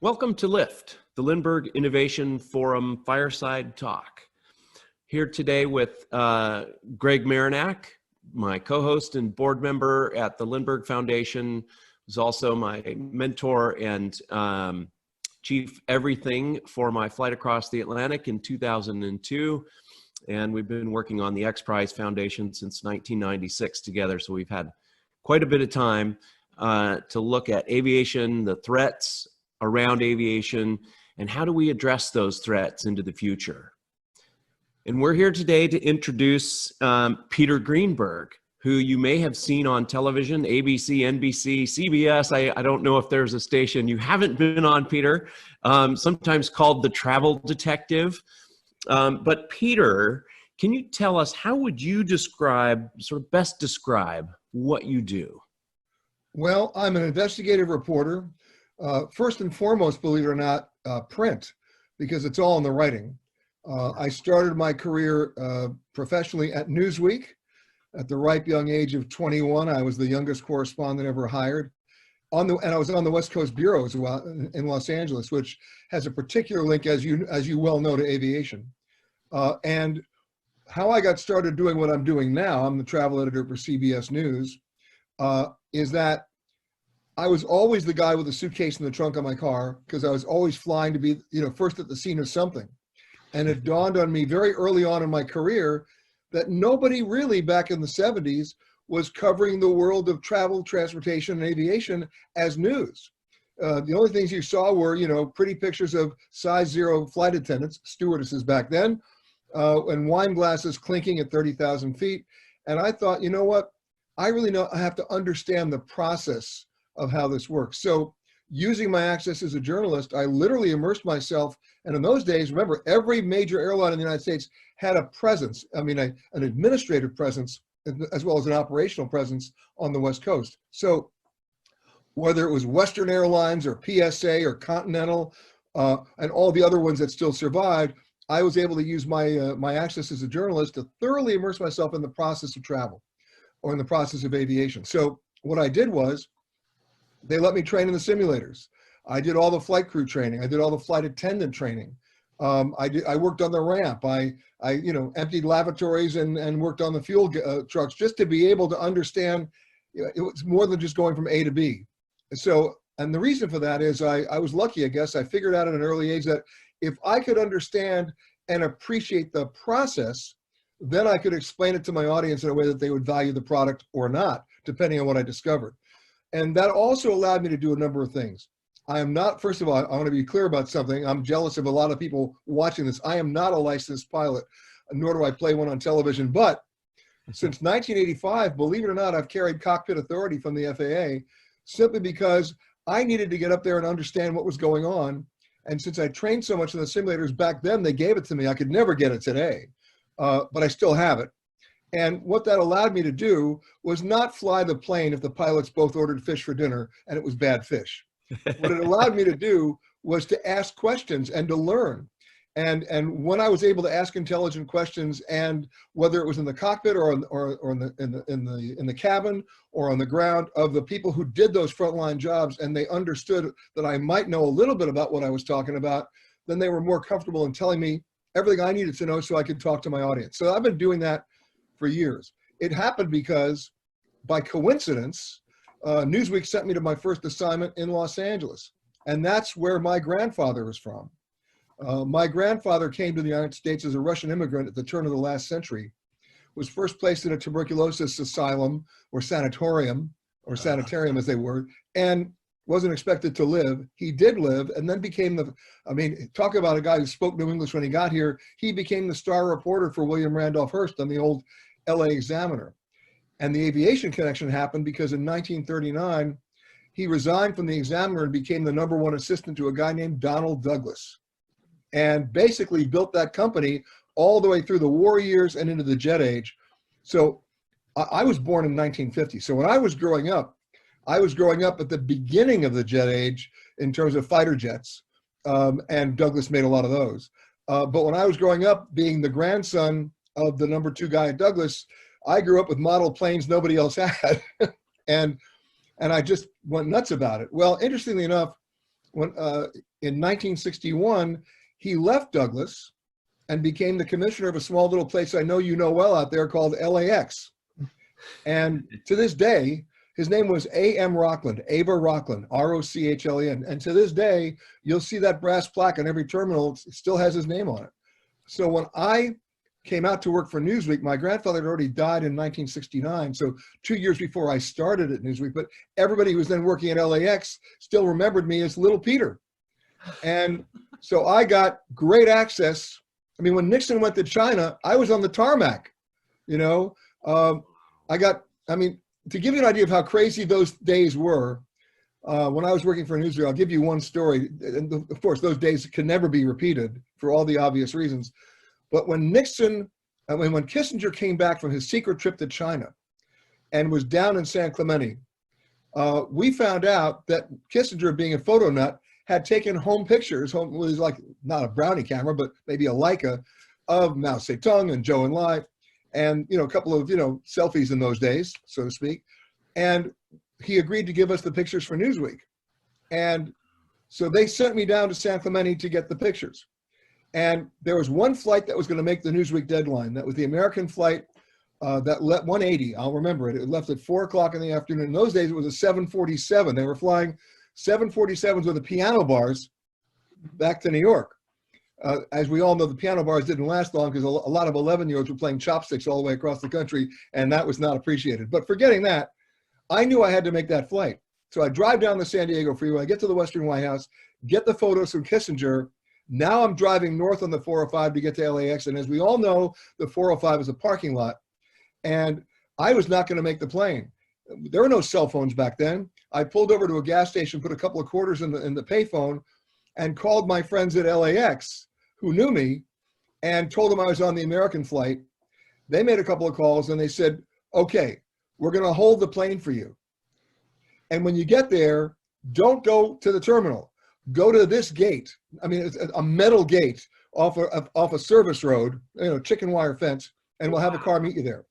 Welcome to LIFT, the Lindbergh Innovation Forum Fireside Talk. Here today with Greg Marinac, my co-host and board member at the Lindbergh Foundation, who's also my mentor and chief everything for my flight across the Atlantic in 2002. And we've been working on the X Prize Foundation since 1996 together. So we've had quite a bit of time to look at aviation, the threats around aviation, and how do we address those threats into the future. And we're here today to introduce Peter Greenberg, who you may have seen on television, ABC, NBC, CBS. I don't know if there's a station you haven't been on, Peter, sometimes called the travel detective. But Peter, can you tell us, how would you describe, best describe what you do? Well, I'm an investigative reporter. First and foremost, believe it or not, print, because it's all in the writing. I started my career professionally at Newsweek. At the ripe young age of 21, I was the youngest correspondent ever hired. And I was on the West Coast Bureau as well in Los Angeles, which has a particular link, as you well know, to aviation. And how I got started doing what I'm doing now, I'm the travel editor for CBS News, is that I was always the guy with a suitcase in the trunk of my car, because I was always flying to be, first at the scene of something. And it dawned on me very early on in my career that nobody really back in the 70s was covering the world of travel, transportation, and aviation as news. The only things you saw were, pretty pictures of size 0 flight attendants, stewardesses back then, and wine glasses clinking at 30,000 feet. And I thought, you know what? I have to understand the process of how this works. So using my access as a journalist, I literally immersed myself. And in those days, remember, every major airline in the United States had a presence, an administrative presence, as well as an operational presence on the West Coast. So whether it was Western Airlines or PSA or Continental and all the other ones that still survived, I was able to use my access as a journalist to thoroughly immerse myself in the process of travel or in the process of aviation. So what I did was, they let me train in the simulators. I did all the flight crew training. I did all the flight attendant training. I worked on the ramp. I emptied lavatories and worked on the fuel trucks just to be able to understand. It was more than just going from A to B. So, and the reason for that is I was lucky, I guess. I figured out at an early age that if I could understand and appreciate the process, then I could explain it to my audience in a way that they would value the product or not, depending on what I discovered. And that also allowed me to do a number of things. I am not, first of all, I want to be clear about something. I'm jealous of a lot of people watching this. I am not a licensed pilot, nor do I play one on television. But since 1985, believe it or not, I've carried cockpit authority from the FAA simply because I needed to get up there and understand what was going on. And since I trained so much in the simulators back then, they gave it to me. I could never get it today, but I still have it. And what that allowed me to do was not fly the plane if the pilots both ordered fish for dinner and it was bad fish. What it allowed me to do was to ask questions and to learn. And when I was able to ask intelligent questions, and whether it was in the cockpit or in the cabin or on the ground, of the people who did those frontline jobs, and they understood that I might know a little bit about what I was talking about, then they were more comfortable in telling me everything I needed to know so I could talk to my audience. So I've been doing that for years. It happened because, by coincidence, Newsweek sent me to my first assignment in Los Angeles. And that's where my grandfather was from. My grandfather came to the United States as a Russian immigrant at the turn of the last century, was first placed in a tuberculosis asylum or sanatorium, or sanitarium as they were, and wasn't expected to live. He did live, and then became talk about a guy who spoke no English when he got here. He became the star reporter for William Randolph Hearst on the old LA Examiner. And the aviation connection happened because in 1939, he resigned from the Examiner and became the #1 assistant to a guy named Donald Douglas, and basically built that company all the way through the war years and into the jet age. So I was born in 1950. So when I was growing up at the beginning of the jet age in terms of fighter jets, and Douglas made a lot of those. But when I was growing up, being the grandson of the #2 guy at Douglas, I grew up with model planes nobody else had. and I just went nuts about it. Well, interestingly enough, when in 1961, he left Douglas and became the commissioner of a small little place I know you know well out there called LAX. And to this day, his name was A.M. Rockland, Ava Rockland, R-O-C-H-L-E-N. And to this day, you'll see that brass plaque on every terminal. It still has his name on it. So when I came out to work for Newsweek, my grandfather had already died in 1969. So 2 years before I started at Newsweek, but everybody who was then working at LAX still remembered me as Little Peter. And so I got great access. I mean, when Nixon went to China, I was on the tarmac, you know. To give you an idea of how crazy those days were, when I was working for Newsweek, I'll give you one story. And of course, those days can never be repeated for all the obvious reasons. But when when Kissinger came back from his secret trip to China and was down in San Clemente, we found out that Kissinger, being a photo nut, had taken home pictures. It was like not a Brownie camera, but maybe a Leica, of Mao Zedong and Zhou Enlai, and a couple of selfies in those days, so to speak. And he agreed to give us the pictures for Newsweek. And so they sent me down to San Clemente to get the pictures. And there was one flight that was going to make the Newsweek deadline. That was the American flight that left 180. I'll remember it. It left at 4 o'clock in the afternoon. In those days, it was a 747. They were flying 747s with the piano bars back to New York. As we all know, the piano bars didn't last long because a lot of 11-year-olds were playing chopsticks all the way across the country, and that was not appreciated. But forgetting that, I knew I had to make that flight. So I drive down the San Diego freeway, I get to the Western White House, get the photos from Kissinger. Now I'm driving north on the 405 to get to LAX, and as we all know, the 405 is a parking lot, and I was not going to make the plane. There were no cell phones back then. I pulled over to a gas station, put a couple of quarters in the payphone, and called my friends at LAX who knew me and told them I was on the American flight. They made a couple of calls and they said, okay, we're going to hold the plane for you. And when you get there, don't go to the terminal. Go to this gate. I mean, it's a metal gate off a service road, chicken wire fence, and we'll have a car meet you there.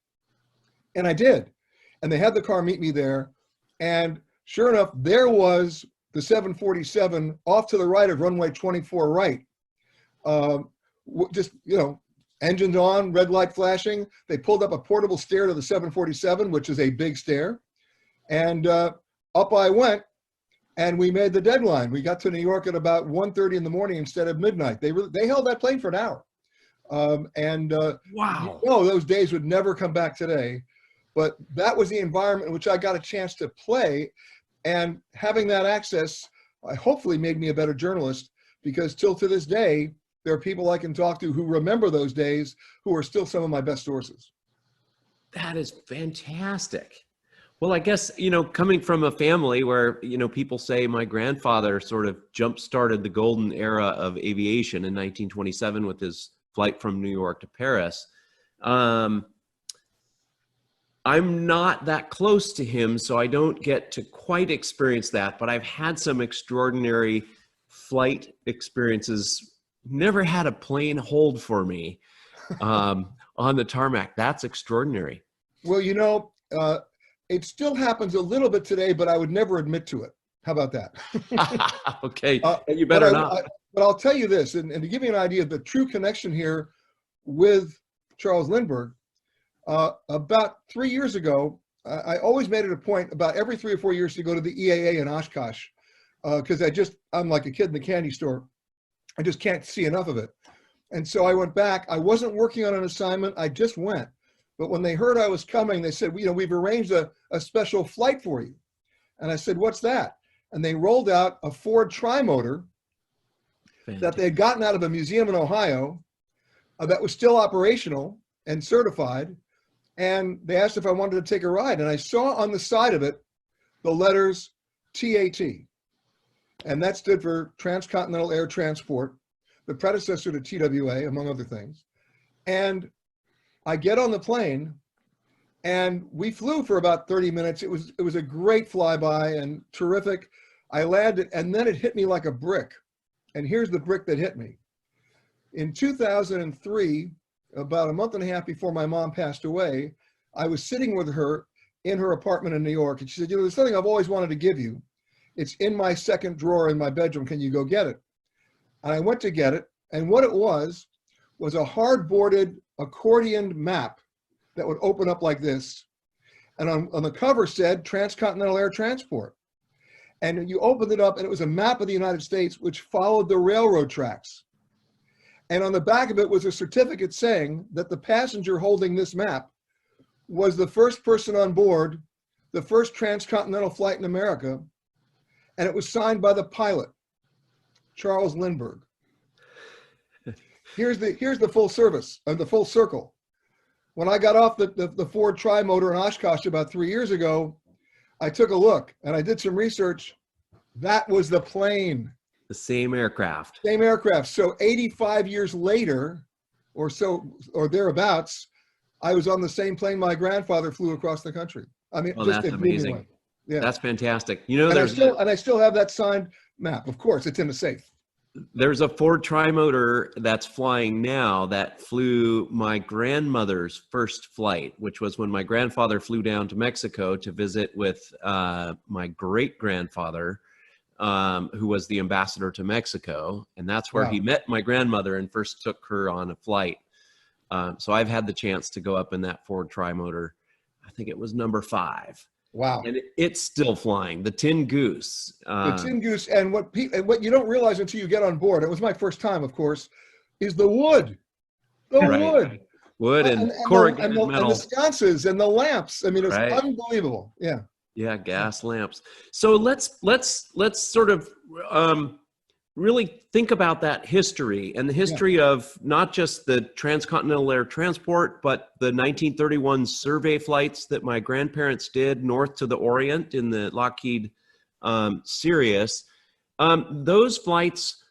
And I did. And they had the car meet me there. And sure enough, there was the 747 off to the right of runway 24 right. Engines on, red light flashing. They pulled up a portable stair to the 747, which is a big stair. And up I went, and we made the deadline. We got to New York at about 1:30 in the morning instead of midnight. They held that plane for an hour. Wow. Those days would never come back today. But that was the environment in which I got a chance to play. And having that access, hopefully made me a better journalist, because till to this day, there are people I can talk to who remember those days, who are still some of my best sources. That is fantastic. Well, I guess, coming from a family where, people say my grandfather sort of jump-started the golden era of aviation in 1927 with his flight from New York to Paris. I'm not that close to him, so I don't get to quite experience that, but I've had some extraordinary flight experiences. Never had a plane hold for me on the tarmac. That's extraordinary. Well, it still happens a little bit today, but I would never admit to it. How about that? Okay, you better not. But I'll tell you this, and to give you an idea of the true connection here with Charles Lindbergh, about 3 years ago, I always made it a point about every 3 or 4 years to go to the EAA in Oshkosh, because I'm like a kid in the candy store. I just can't see enough of it. And so I went back. I wasn't working on an assignment. I just went. But when they heard I was coming, they said, we've arranged a special flight for you. And I said, what's that? And they rolled out a Ford Trimotor that they had gotten out of a museum in Ohio that was still operational and certified. And they asked if I wanted to take a ride. And I saw on the side of it the letters TAT. And that stood for Transcontinental Air Transport, the predecessor to TWA, among other things. And I get on the plane, and we flew for about 30 minutes. It was a great flyby and terrific. I landed, and then it hit me like a brick. And here's the brick that hit me. In 2003, about a month and a half before my mom passed away, I was sitting with her in her apartment in New York, and she said, there's something I've always wanted to give you. It's in my second drawer in my bedroom. Can you go get it? And I went to get it. And what it was a hard-boarded accordion map that would open up like this. And on the cover said Transcontinental Air Transport. And you opened it up and it was a map of the United States which followed the railroad tracks. And on the back of it was a certificate saying that the passenger holding this map was the first person on board, the first transcontinental flight in America. And it was signed by the pilot, Charles Lindbergh. Here's the full service, the full circle. When I got off the Ford Tri-Motor in Oshkosh about 3 years ago, I took a look and I did some research. That was the plane. The same aircraft. Same aircraft. So 85 years later, or so, or thereabouts, I was on the same plane my grandfather flew across the country. I mean, Well, that's amazing. Yeah, that's fantastic. You know, and I still have that signed map. Of course, it's in the safe. There's a Ford Tri-Motor that's flying now that flew my grandmother's first flight, which was when my grandfather flew down to Mexico to visit with my great-grandfather, who was the ambassador to Mexico. And that's where he met my grandmother and first took her on a flight. So I've had the chance to go up in that Ford Tri-Motor. I think it was number 5. Wow. And it's still flying. The Tin Goose. The Tin Goose, and what you don't realize until you get on board, it was my first time, of course, is the wood. The wood. Wood and corrugated metal. And the sconces and the lamps. I mean, it's unbelievable. Yeah. Yeah, gas lamps. So let's sort of really think about that history and the history of not just the transcontinental air transport, but the 1931 survey flights that my grandparents did north to the Orient in the Lockheed Sirius. Those flights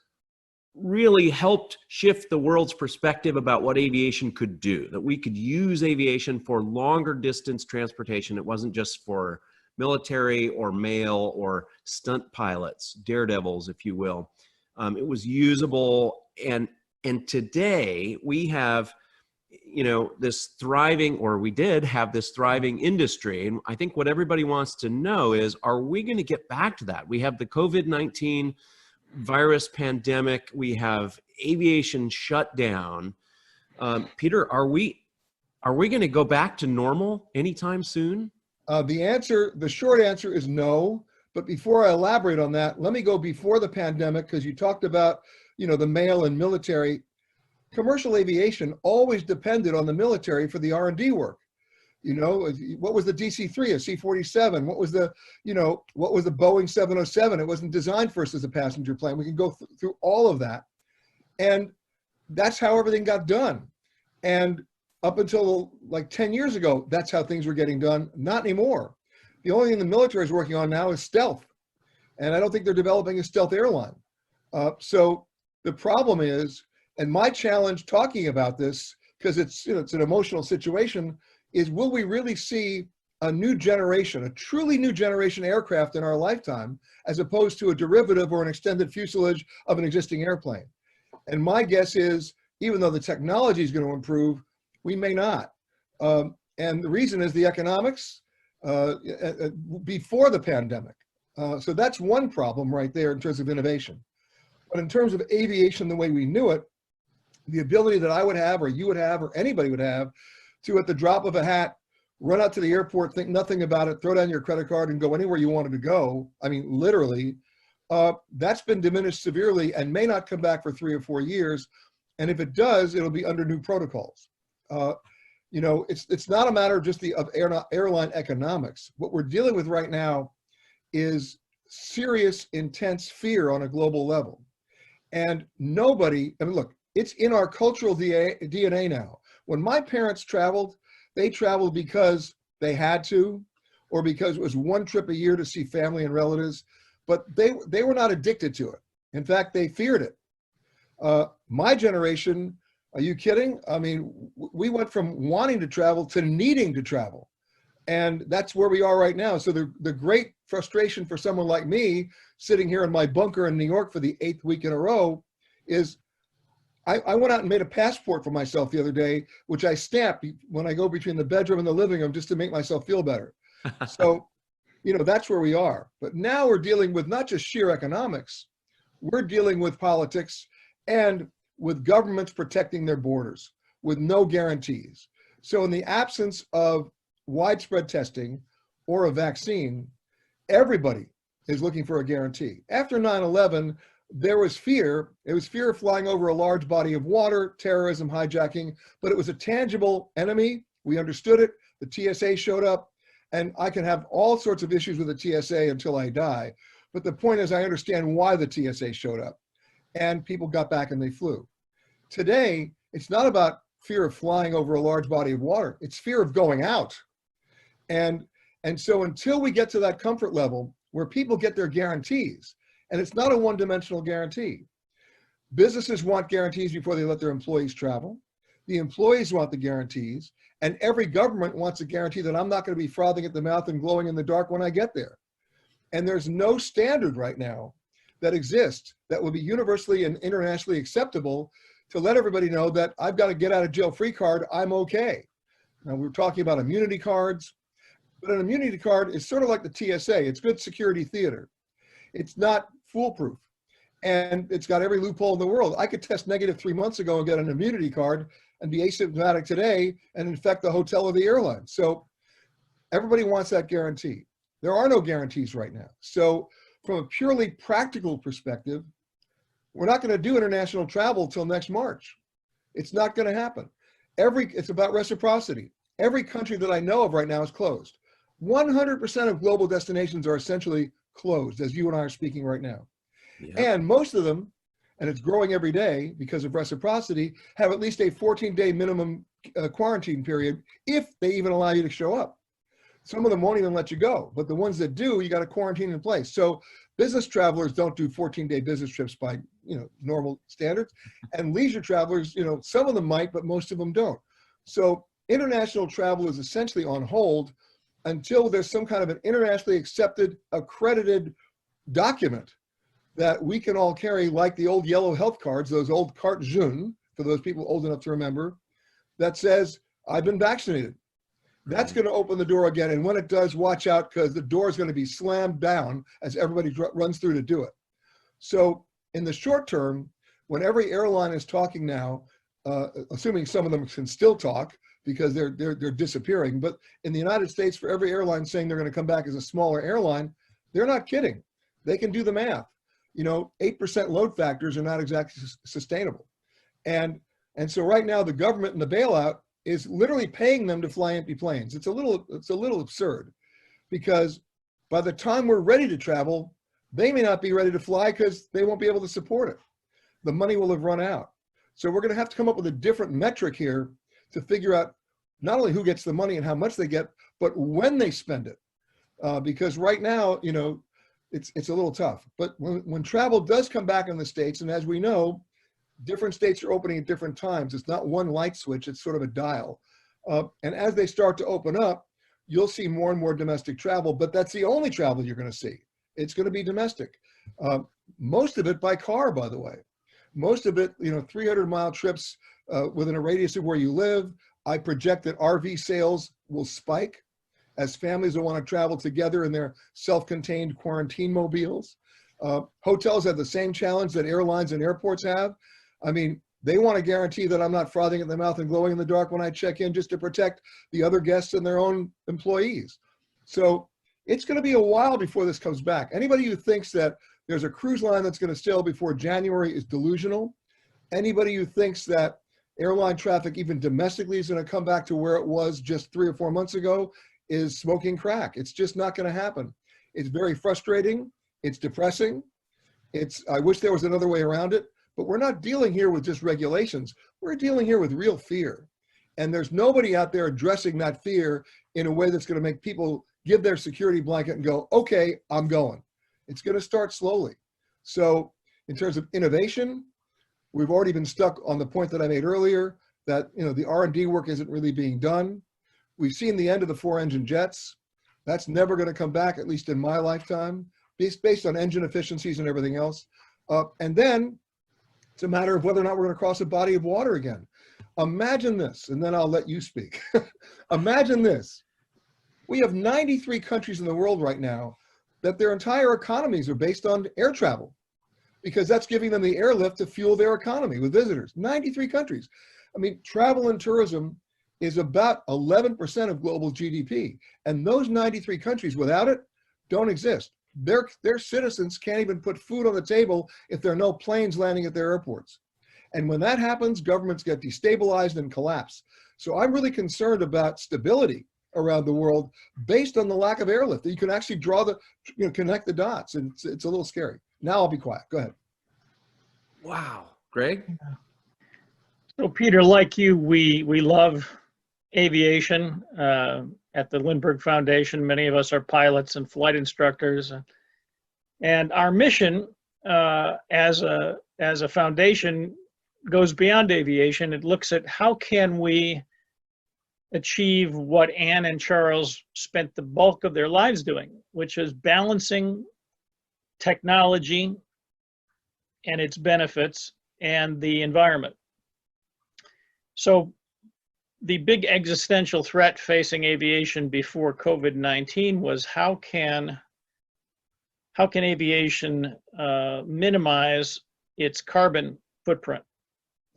really helped shift the world's perspective about what aviation could do, that we could use aviation for longer distance transportation. It wasn't just for military or mail or stunt pilots, daredevils, if you will. It was usable, and today we have, you know, this thriving, or we did have this thriving industry. And I think what everybody wants to know is, are we going to get back to that? We have the COVID-19 virus pandemic. We have aviation shut down. Peter, are we going to go back to normal anytime soon? The short answer is no. But before I elaborate on that, let me go before the pandemic, because you talked about, you know, the mail and military. Commercial aviation always depended on the military for the R&D work. You know, what was the DC-3, a C-47? What was the Boeing 707? It wasn't designed for us as a passenger plane. We can go through all of that. And that's how everything got done. And up until like 10 years ago, that's how things were getting done. Not anymore. The only thing the military is working on now is stealth. And I don't think they're developing a stealth airline. So the problem is, and my challenge talking about this, because it's an emotional situation, is will we really see a new generation, a truly new generation aircraft in our lifetime, as opposed to a derivative or an extended fuselage of an existing airplane? And my guess is, even though the technology is going to improve, we may not. And the reason is the economics. Before the pandemic. So that's one problem right there in terms of innovation. But in terms of aviation the way we knew it, the ability that I would have, or you would have, or anybody would have, to at the drop of a hat, run out to the airport, think nothing about it, throw down your credit card and go anywhere you wanted to go, I mean, literally, that's been diminished severely and may not come back for 3 or 4 years. And if it does, it'll be under new protocols. You know, it's not a matter of just of airline economics. What we're dealing with right now is serious, intense fear on a global level. And nobody, I mean, look, it's in our cultural DNA now. When my parents traveled, they traveled because they had to, or because it was one trip a year to see family and relatives, but they were not addicted to it. In fact, they feared it. My generation, are you kidding? I mean, we went from wanting to travel to needing to travel. And that's where we are right now. So the great frustration for someone like me sitting here in my bunker in New York for the 8th week in a row is I went out and made a passport for myself the other day, which I stamp when I go between the bedroom and the living room just to make myself feel better. So That's where we are. But now we're dealing with not just sheer economics, we're dealing with politics and with governments protecting their borders with no guarantees. So in the absence of widespread testing or a vaccine, everybody is looking for a guarantee. After 9/11, there was fear. It was fear of flying over a large body of water, terrorism, hijacking, but it was a tangible enemy. We understood it. The TSA showed up, and I can have all sorts of issues with the TSA until I die. But the point is, I understand why the TSA showed up, and people got back and they flew. Today, it's not about fear of flying over a large body of water. It's fear of going out. And so until we get to that comfort level where people get their guarantees, and it's not a one-dimensional guarantee. Businesses want guarantees before they let their employees travel. The employees want the guarantees, and every government wants a guarantee that I'm not going to be frothing at the mouth and glowing in the dark when I get there. And there's no standard right now that exists that will be universally and internationally acceptable to let everybody know that I've got a get out of jail free card, I'm okay. Now we're talking about immunity cards, but an immunity card is sort of like the TSA. It's good security theater. It's not foolproof, and it's got every loophole in the world. I could test negative 3 months ago and get an immunity card and be asymptomatic today and infect the hotel or the airline. So everybody wants that guarantee. There are no guarantees right now. So from a purely practical perspective, we're not going to do international travel till next March. It's not going to happen. It's about reciprocity. Every country that I know of right now is closed. 100% of global destinations are essentially closed, as you and I are speaking right now. Yep. And most of them, and it's growing every day because of reciprocity, have at least a 14-day minimum quarantine period if they even allow you to show up. Some of them won't even let you go, but the ones that do, you got to quarantine in place. So business travelers don't do 14-day business trips by normal standards, and leisure travelers, some of them might, but most of them don't. So international travel is essentially on hold until there's some kind of an internationally accepted, accredited document that we can all carry, like the old yellow health cards, those old carte jaune, for those people old enough to remember, that says, I've been vaccinated. That's going to open the door again. And when it does, watch out, because the door is going to be slammed down as everybody runs through to do it. So in the short term, when every airline is talking now, assuming some of them can still talk, because they're disappearing. But in the United States, for every airline saying they're going to come back as a smaller airline, they're not kidding. They can do the math. 8% load factors are not exactly sustainable. And so right now the government and the bailout is literally paying them to fly empty planes. It's a little absurd, because by the time we're ready to travel, they may not be ready to fly because they won't be able to support it. The money will have run out. So we're going to have to come up with a different metric here to figure out not only who gets the money and how much they get, but when they spend it. Because right now, it's a little tough. But when travel does come back in the States, and as we know, different states are opening at different times. It's not one light switch, it's sort of a dial. And as they start to open up, you'll see more and more domestic travel, but that's the only travel you're going to see. It's going to be domestic. Most of it by car, by the way. Most of it, 300-mile trips within a radius of where you live. I project that RV sales will spike as families will want to travel together in their self-contained quarantine mobiles. Hotels have the same challenge that airlines and airports have. I mean, they want to guarantee that I'm not frothing at the mouth and glowing in the dark when I check in, just to protect the other guests and their own employees. So it's going to be a while before this comes back. Anybody who thinks that there's a cruise line that's going to sail before January is delusional. Anybody who thinks that airline traffic, even domestically, is going to come back to where it was just 3 or 4 months ago is smoking crack. It's just not going to happen. It's very frustrating. It's depressing. I wish there was another way around it, but we're not dealing here with just regulations. We're dealing here with real fear. And there's nobody out there addressing that fear in a way that's going to make people give their security blanket and go, okay, I'm going. It's going to start slowly. So in terms of innovation, we've already been stuck on the point that I made earlier, that the R&D work isn't really being done. We've seen the end of the 4-engine jets. That's never going to come back, at least in my lifetime, based on engine efficiencies and everything else. And then it's a matter of whether or not we're going to cross a body of water again. Imagine this, and then I'll let you speak. Imagine this. We have 93 countries in the world right now that their entire economies are based on air travel, because that's giving them the airlift to fuel their economy with visitors. 93 countries. I mean, travel and tourism is about 11% of global GDP. And those 93 countries, without it, don't exist. Their citizens can't even put food on the table if there are no planes landing at their airports. And when that happens, governments get destabilized and collapse. So I'm really concerned about stability around the world based on the lack of airlift. You can actually draw connect the dots, and it's a little scary. Now I'll be quiet. Go ahead. Wow. Greg? So Peter, like you, we love aviation at the Lindbergh Foundation. Many of us are pilots and flight instructors. And our mission as a foundation goes beyond aviation. It looks at how can we achieve what Anne and Charles spent the bulk of their lives doing, which is balancing technology and its benefits and the environment. So the big existential threat facing aviation before COVID-19 was how can aviation minimize its carbon footprint?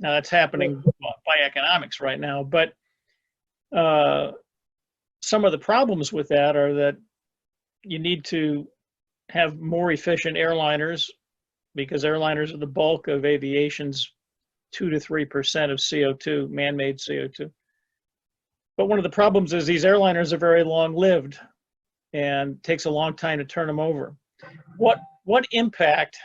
Now that's happening by economics right now, but some of the problems with that are that you need to have more efficient airliners, because airliners are the bulk of aviation's 2 to 3% of CO2, man-made CO2. But one of the problems is these airliners are very long-lived and takes a long time to turn them over. What impact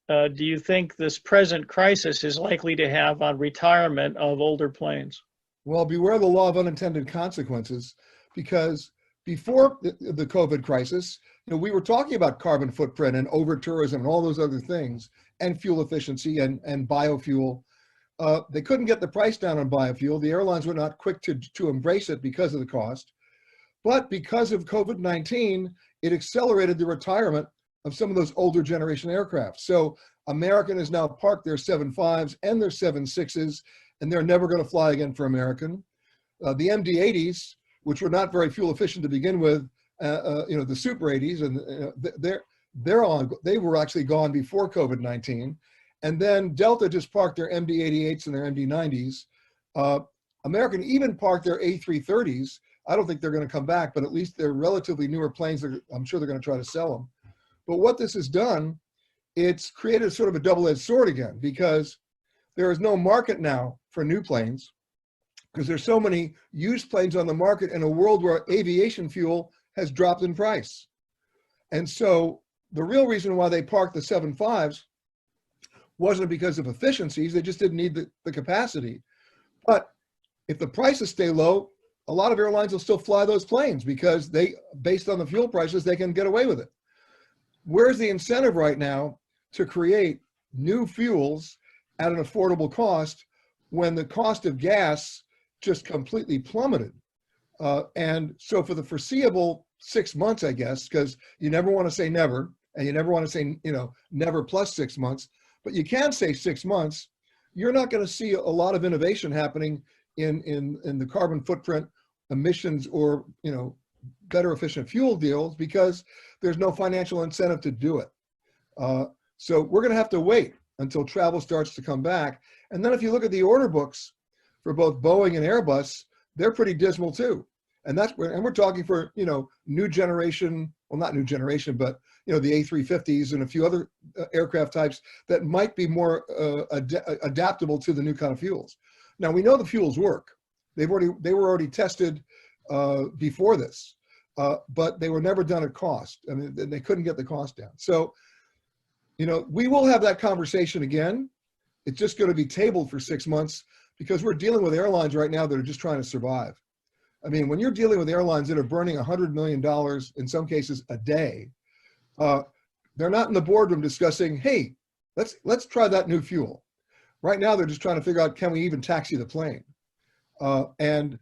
do you think this present crisis is likely to have on retirement of older planes? Well, beware the law of unintended consequences, because before the COVID crisis, we were talking about carbon footprint and over-tourism and all those other things, and fuel efficiency and biofuel. They couldn't get the price down on biofuel. The airlines were not quick to embrace it because of the cost. But because of COVID-19, it accelerated the retirement of some of those older generation aircraft. So American has now parked their 7.5s and their 7.6s, and they're never going to fly again for American. The MD-80s, which were not very fuel efficient to begin with, the Super 80s, and they were actually gone before COVID-19. And then Delta just parked their MD-88s and their MD-90s. American even parked their A330s. I don't think they're going to come back, but at least they're relatively newer planes. I'm sure they're going to try to sell them. But what this has done, it's created sort of a double-edged sword again, because there is no market now for new planes, because there's so many used planes on the market in a world where aviation fuel has dropped in price. And so the real reason why they parked the 7.5s wasn't because of efficiencies, they just didn't need the capacity. But if the prices stay low, a lot of airlines will still fly those planes because based on the fuel prices, they can get away with it. Where's the incentive right now to create new fuels at an affordable cost when the cost of gas just completely plummeted? And so for the foreseeable 6 months, I guess, because you never want to say never, and you never want to say, never plus 6 months, but you can say 6 months, you're not going to see a lot of innovation happening in the carbon footprint emissions or, better efficient fuel deals, because there's no financial incentive to do it. So we're going to have to wait until travel starts to come back. And then if you look at the order books for both Boeing and Airbus, they're pretty dismal too. And we're talking for, new generation, well, not new generation, but, the A350s and a few other aircraft types that might be more adaptable to the new kind of fuels. Now, we know the fuels work. They were already tested before this, but they were never done at cost. I mean, they couldn't get the cost down. So, we will have that conversation again. It's just going to be tabled for 6 months, because we're dealing with airlines right now that are just trying to survive. I mean, when you're dealing with airlines that are burning $100 million, in some cases a day, they're not in the boardroom discussing, hey, let's try that new fuel. Right now, they're just trying to figure out, can we even taxi the plane? And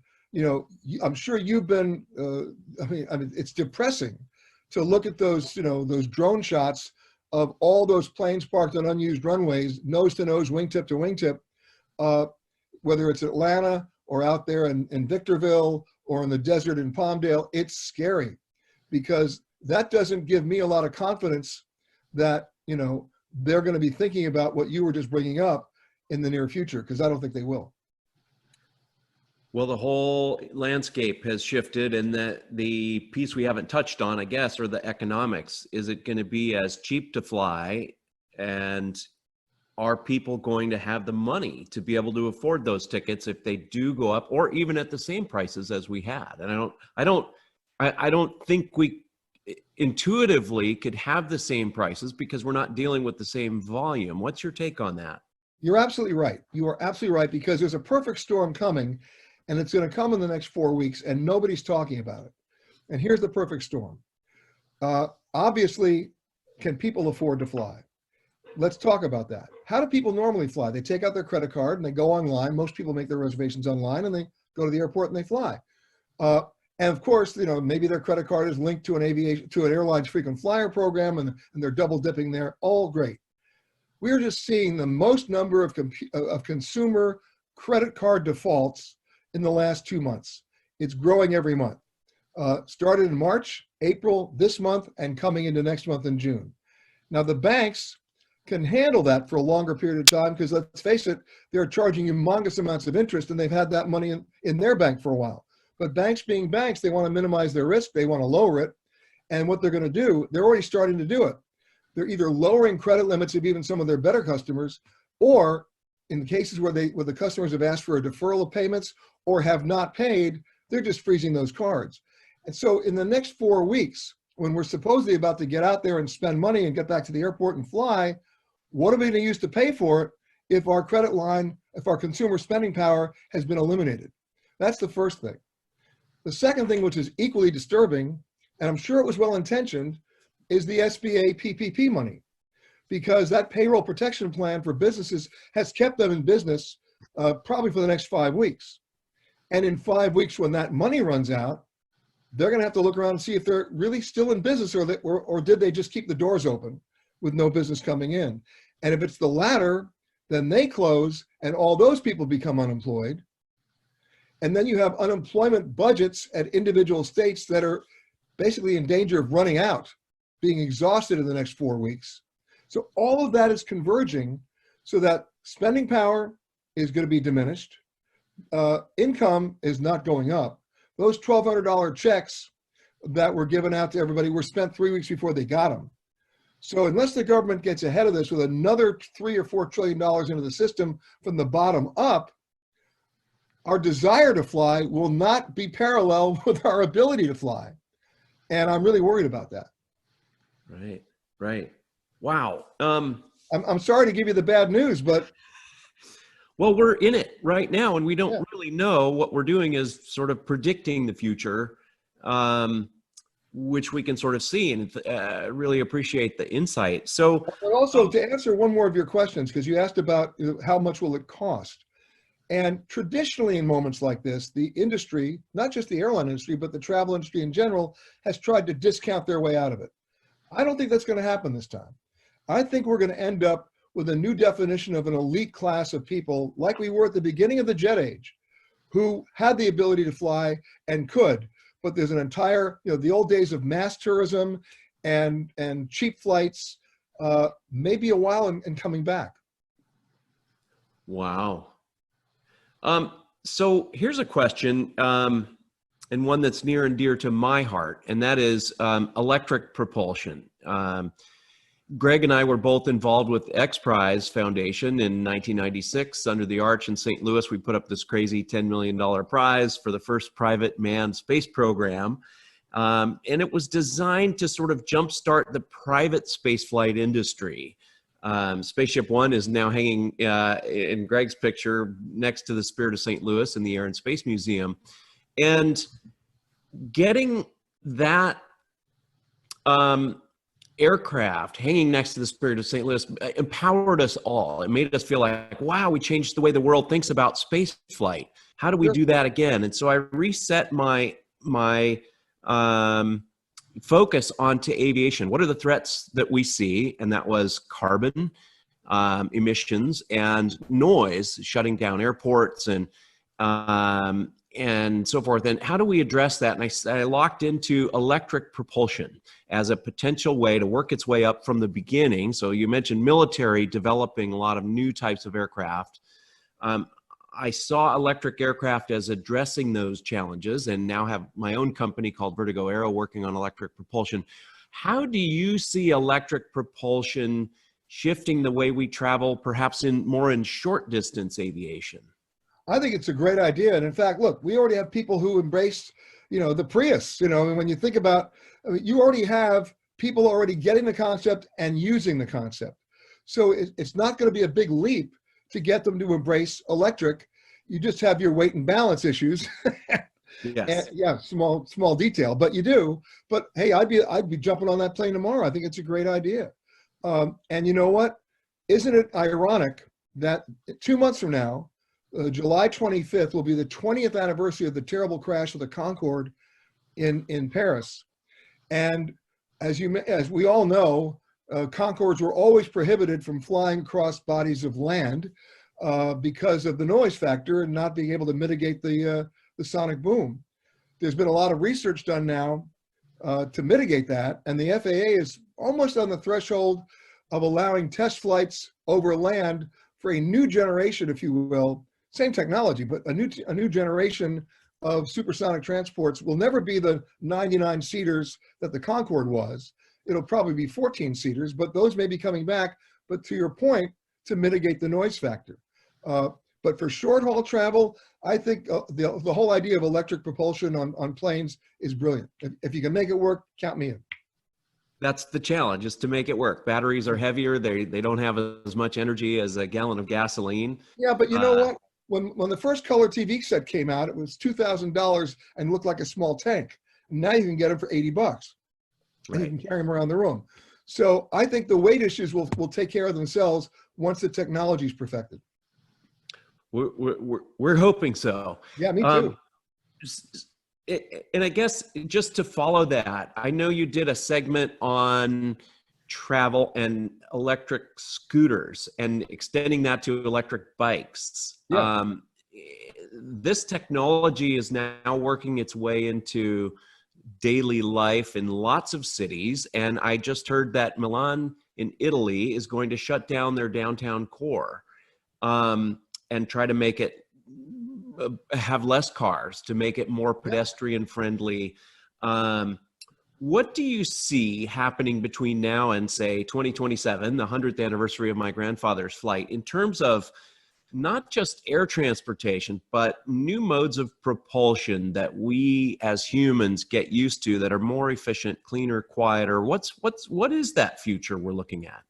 I'm sure you've been, I mean, it's depressing to look at those, those drone shots of all those planes parked on unused runways, nose to nose, wingtip to wingtip, whether it's Atlanta or out there in Victorville or in the desert in Palmdale, it's scary because that doesn't give me a lot of confidence that, you know, they're going to be thinking about what you were just bringing up in the near future, because I don't think they will. Well, the whole landscape has shifted, and the piece we haven't touched on, I guess, are the economics. Is it going to be as cheap to fly, and are people going to have the money to be able to afford those tickets if they do go up, or even at the same prices as we had? And I don't think we intuitively could have the same prices because we're not dealing with the same volume. What's your take on that? You're absolutely right. You are absolutely right, because there's a perfect storm coming, and it's going to come in the next 4 weeks, and nobody's talking about it. And here's the perfect storm. Obviously, can people afford to fly? Let's talk about that. How do people normally fly? They take out their credit card and they go online. Most people make their reservations online, and they go to the airport and they fly. And of course, you know, maybe their credit card is linked to an airline's frequent flyer program, and they're double dipping there. All great. We're just seeing the most number of consumer credit card defaults in the last 2 months. It's growing every month. Started in March, April, this month, and coming into next month in June. Now, the banks can handle that for a longer period of time because, let's face it, they're charging humongous amounts of interest, and they've had that money in their bank for a while. But banks being banks, they want to minimize their risk. They want to lower it. And what they're going to do, they're already starting to do it. They're either lowering credit limits of even some of their better customers, or in the cases where the customers have asked for a deferral of payments or have not paid, they're just freezing those cards. And so in the next 4 weeks, when we're supposedly about to get out there and spend money and get back to the airport and fly, what are we going to use to pay for it if our credit line, if our consumer spending power has been eliminated? That's the first thing. The second thing, which is equally disturbing, and I'm sure it was well-intentioned, is the SBA PPP money, because that payroll protection plan for businesses has kept them in business probably for the next 5 weeks. And in 5 weeks, when that money runs out, they're going to have to look around and see if they're really still in business, or did they just keep the doors open with no business coming in. And if it's the latter, then they close and all those people become unemployed. And then you have unemployment budgets at individual states that are basically in danger of running out, being exhausted in the next 4 weeks. So all of that is converging so that spending power is going to be diminished. Income is not going up. Those $1,200 checks that were given out to everybody were spent 3 weeks before they got them. So unless the government gets ahead of this with another $3 or $4 trillion into the system from the bottom up, our desire to fly will not be parallel with our ability to fly. And I'm really worried about that. Right, right. Wow. I'm sorry to give you the bad news, but well, we're in it right now, and we don't Yeah. really know. What we're doing is sort of predicting the future, which we can sort of see, and really appreciate the insight. So, but also to answer one more of your questions, because you asked about how much will it cost. And traditionally in moments like this, the industry, not just the airline industry, but the travel industry in general, has tried to discount their way out of it. I don't think that's going to happen this time. I think we're going to end up with a new definition of an elite class of people, like we were at the beginning of the jet age, who had the ability to fly and could. But there's an entire, the old days of mass tourism and cheap flights, maybe a while in coming back. wow. So here's a question, and one that's near and dear to my heart, and that is electric propulsion. Greg and I were both involved with X Prize Foundation in 1996 under the Arch in St. Louis. We put up this crazy $10 million prize for the first private manned space program. And it was designed to sort of jumpstart the private spaceflight industry. Spaceship One is now hanging in Greg's picture next to the Spirit of St. Louis in the Air and Space Museum. And getting that aircraft hanging next to the Spirit of St. Louis empowered us all. It made us feel like, wow, we changed the way the world thinks about space flight. How do we do that again? And so I reset my focus onto aviation. What are the threats that we see? And that was carbon emissions and noise, shutting down airports and and so forth. And how do we address that? And I locked into electric propulsion as a potential way to work its way up from the beginning. So you mentioned military developing a lot of new types of aircraft. I saw electric aircraft as addressing those challenges, and now have my own company called Vertigo Aero working on electric propulsion. How do you see electric propulsion shifting the way we travel, perhaps more in short distance aviation? I think it's a great idea. And in fact, look, we already have people who embrace, the Prius, and when you think about, you already have people already getting the concept and using the concept. So it's not going to be a big leap to get them to embrace electric. You just have your weight and balance issues. Yes. And, yeah, small detail, but you do. But hey, I'd be jumping on that plane tomorrow. I think it's a great idea. And you know what? Isn't it ironic that 2 months from now, July 25th will be the 20th anniversary of the terrible crash of the Concorde in Paris. And as we all know, Concordes were always prohibited from flying across bodies of land because of the noise factor and not being able to mitigate the sonic boom. There's been a lot of research done now to mitigate that, and the FAA is almost on the threshold of allowing test flights over land for a new generation, if you will, same technology, but a new generation of supersonic transports. Will never be the 99-seaters that the Concorde was. It'll probably be 14-seaters, but those may be coming back. But to your point, to mitigate the noise factor. But for short-haul travel, I think the whole idea of electric propulsion on planes is brilliant. If you can make it work, count me in. That's the challenge, is to make it work. Batteries are heavier. They don't have as much energy as a gallon of gasoline. Yeah, but you know what? When the first color TV set came out, it was $2,000 and looked like a small tank. Now you can get them for $80. Right. And you can carry them around the room. So I think the weight issues will take care of themselves once the technology is perfected. We're hoping so. Yeah, me too. And I guess just to follow that, I know you did a segment on travel and electric scooters and extending that to electric bikes. Yeah. This technology is now working its way into daily life in lots of cities. And I just heard that Milan in Italy is going to shut down their downtown core and try to make it have less cars, to make it more pedestrian friendly. What do you see happening between now and, say, 2027, the 100th anniversary of my grandfather's flight, in terms of not just air transportation, but new modes of propulsion that we as humans get used to that are more efficient, cleaner, quieter? What is that future we're looking at?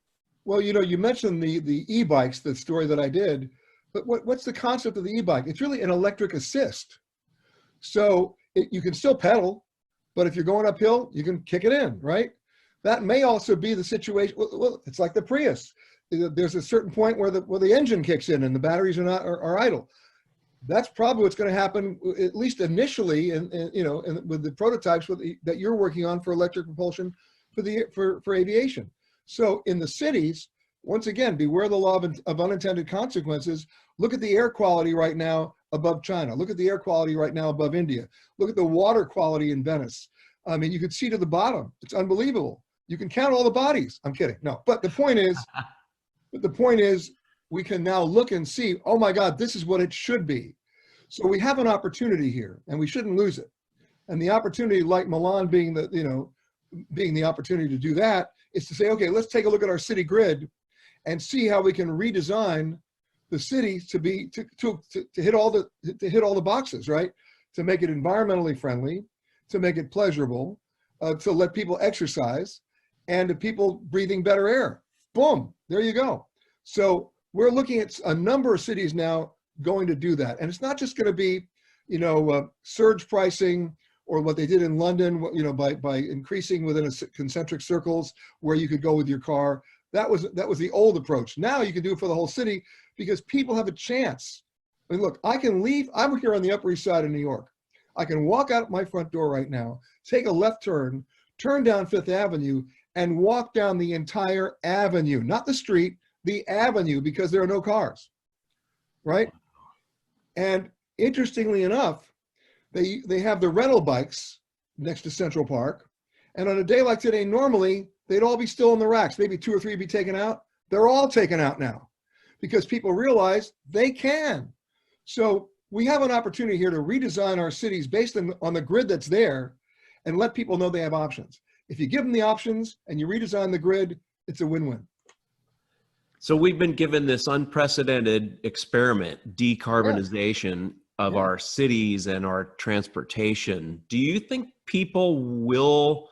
Well, you mentioned the e-bikes, the story that I did, but what's the concept of the e-bike? It's really an electric assist. So you can still pedal, but if you're going uphill, you can kick it in, right? That may also be the situation. Well, it's like the Prius. There's a certain point where the engine kicks in and the batteries are idle. That's probably what's going to happen, at least initially, and with the prototypes that you're working on for electric propulsion for aviation. So in the cities, once again, beware the law of unintended consequences. Look at the air quality right now above China. Look at the air quality right now above India. Look at the water quality in Venice. I mean, you could see to the bottom. It's unbelievable. You can count all the bodies. I'm kidding. No, but the point is, we can now look and see, oh my God, this is what it should be. So we have an opportunity here, and we shouldn't lose it. And the opportunity, like Milan being the opportunity to do that, is to say, okay, let's take a look at our city grid and see how we can redesign the city to hit all the boxes, right? To make it environmentally friendly, to make it pleasurable, to let people exercise, and to people breathing better air. Boom, there you go. So we're looking at a number of cities now going to do that. And it's not just going to be, surge pricing or what they did in London, by increasing within concentric circles where you could go with your car. That was the old approach. Now you can do it for the whole city because people have a chance. I mean, look, I can leave. I'm here on the Upper East Side of New York. I can walk out my front door right now, take a left turn down Fifth Avenue, and walk down the entire avenue, not the street, the avenue, because there are no cars, right? And interestingly enough, They have the rental bikes next to Central Park. And on a day like today, normally they'd all be still in the racks. Maybe 2 or 3 be taken out. They're all taken out now because people realize they can. So we have an opportunity here to redesign our cities based on the grid that's there and let people know they have options. If you give them the options and you redesign the grid, it's a win-win. So we've been given this unprecedented experiment, decarbonization of our cities and our transportation. Do you think people will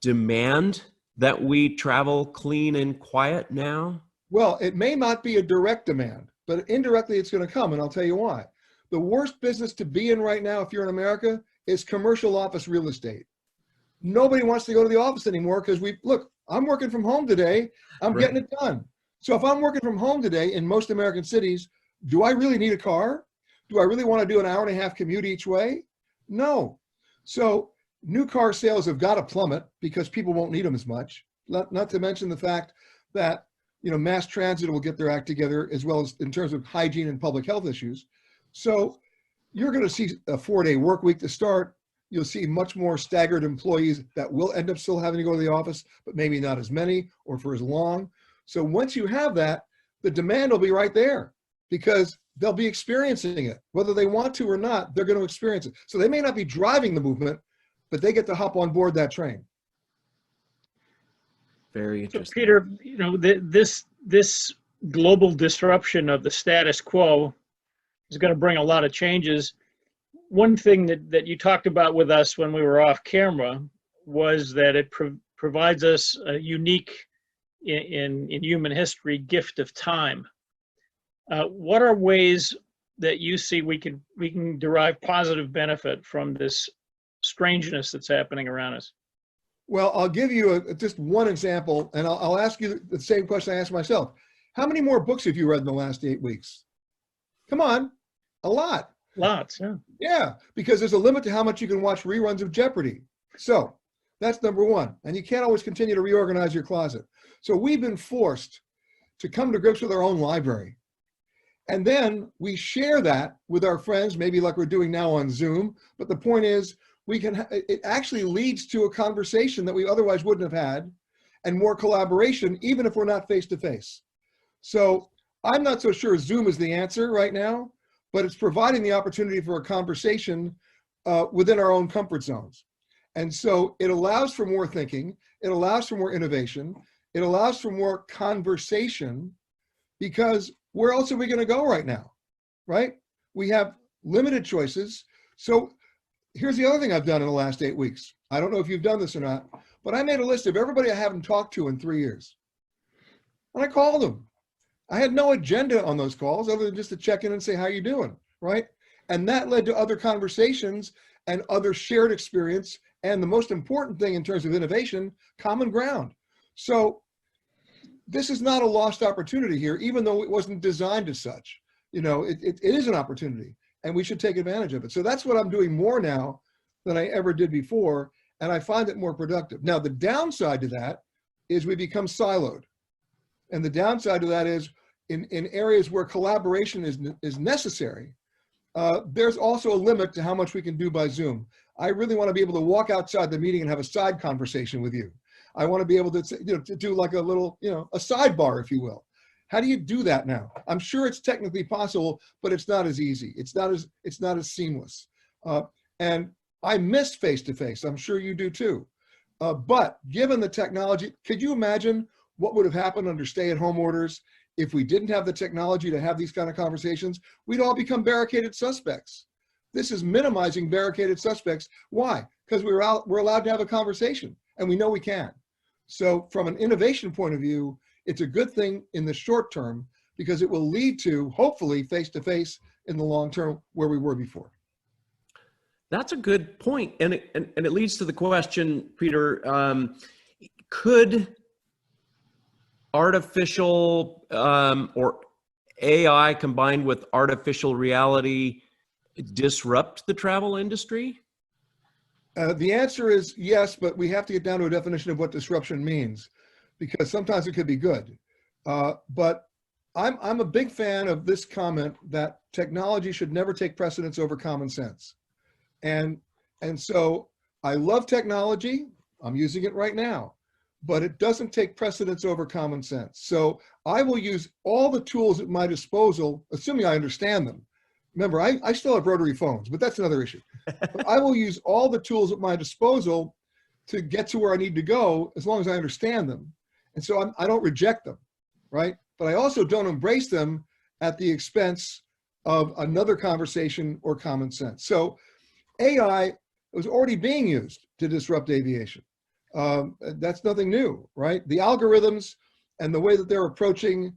demand that we travel clean and quiet now? Well, it may not be a direct demand, but indirectly it's going to come, and I'll tell you why. The worst business to be in right now, if you're in America, is commercial office real estate. Nobody wants to go to the office anymore because look, I'm working from home today. I'm getting it done. So if I'm working from home today in most American cities, do I really need a car? Do I really want to do an 1.5 hour commute each way? No. So new car sales have got to plummet because people won't need them as much. Not to mention the fact that, you know, mass transit will get their act together as well as in terms of hygiene and public health issues. So you're going to see a 4-day work week to start. You'll see much more staggered employees that will end up still having to go to the office, but maybe not as many or for as long. So once you have that, the demand will be right there because they'll be experiencing it. Whether they want to or not, they're going to experience it. So they may not be driving the movement, but they get to hop on board that train. Very So interesting. Peter, you know, this global disruption of the status quo is going to bring a lot of changes. One thing that you talked about with us when we were off camera was that it provides us a unique in human history gift of time. What are ways that you see we can derive positive benefit from this strangeness that's happening around us? Well, I'll give you just one example, and I'll ask you the same question I asked myself. How many more books have you read in the last 8 weeks? Come on, a lot. Lots, yeah. Yeah, because there's a limit to how much you can watch reruns of Jeopardy. So that's number one. And you can't always continue to reorganize your closet. So we've been forced to come to grips with our own library. And then we share that with our friends, maybe like we're doing now on Zoom. But the point is, it actually leads to a conversation that we otherwise wouldn't have had and more collaboration, even if we're not face to face. So I'm not so sure Zoom is the answer right now, but it's providing the opportunity for a conversation within our own comfort zones. And so it allows for more thinking, it allows for more innovation, it allows for more conversation, because where else are we going to go right now, right? We have limited choices. So here's the other thing I've done in the last 8 weeks. I don't know if you've done this or not, but I made a list of everybody I haven't talked to in 3 years. And I called them. I had no agenda on those calls other than just to check in and say, how you doing, right? And that led to other conversations and other shared experience. And the most important thing in terms of innovation, common ground. So this is not a lost opportunity here, even though it wasn't designed as such. You know, it is an opportunity and we should take advantage of it. So that's what I'm doing more now than I ever did before. And I find it more productive. Now, the downside to that is we become siloed. And the downside to that is in areas where collaboration is necessary, there's also a limit to how much we can do by Zoom. I really want to be able to walk outside the meeting and have a side conversation with you. I want to be able to, to do like a little, a sidebar, if you will. How do you do that now? I'm sure it's technically possible, but it's not as easy. It's not as seamless. And I miss face-to-face. I'm sure you do too. But given the technology, could you imagine what would have happened under stay-at-home orders if we didn't have the technology to have these kind of conversations? We'd all become barricaded suspects. This is minimizing barricaded suspects. Why? Because we're allowed to have a conversation, and we know we can. So from an innovation point of view, it's a good thing in the short term because it will lead to, hopefully, face-to-face in the long term where we were before. That's a good point. And it leads to the question, Peter, could artificial or AI combined with artificial reality disrupt the travel industry? The answer is yes, but we have to get down to a definition of what disruption means, because sometimes it could be good. But I'm a big fan of this comment that technology should never take precedence over common sense. And, and so I love technology. I'm using it right now, but it doesn't take precedence over common sense. So I will use all the tools at my disposal, assuming I understand them. Remember, I still have rotary phones, but that's another issue. But I will use all the tools at my disposal to get to where I need to go, as long as I understand them. And so I don't reject them, right? But I also don't embrace them at the expense of another conversation or common sense. So AI was already being used to disrupt aviation. That's nothing new, right? The algorithms and the way that they're approaching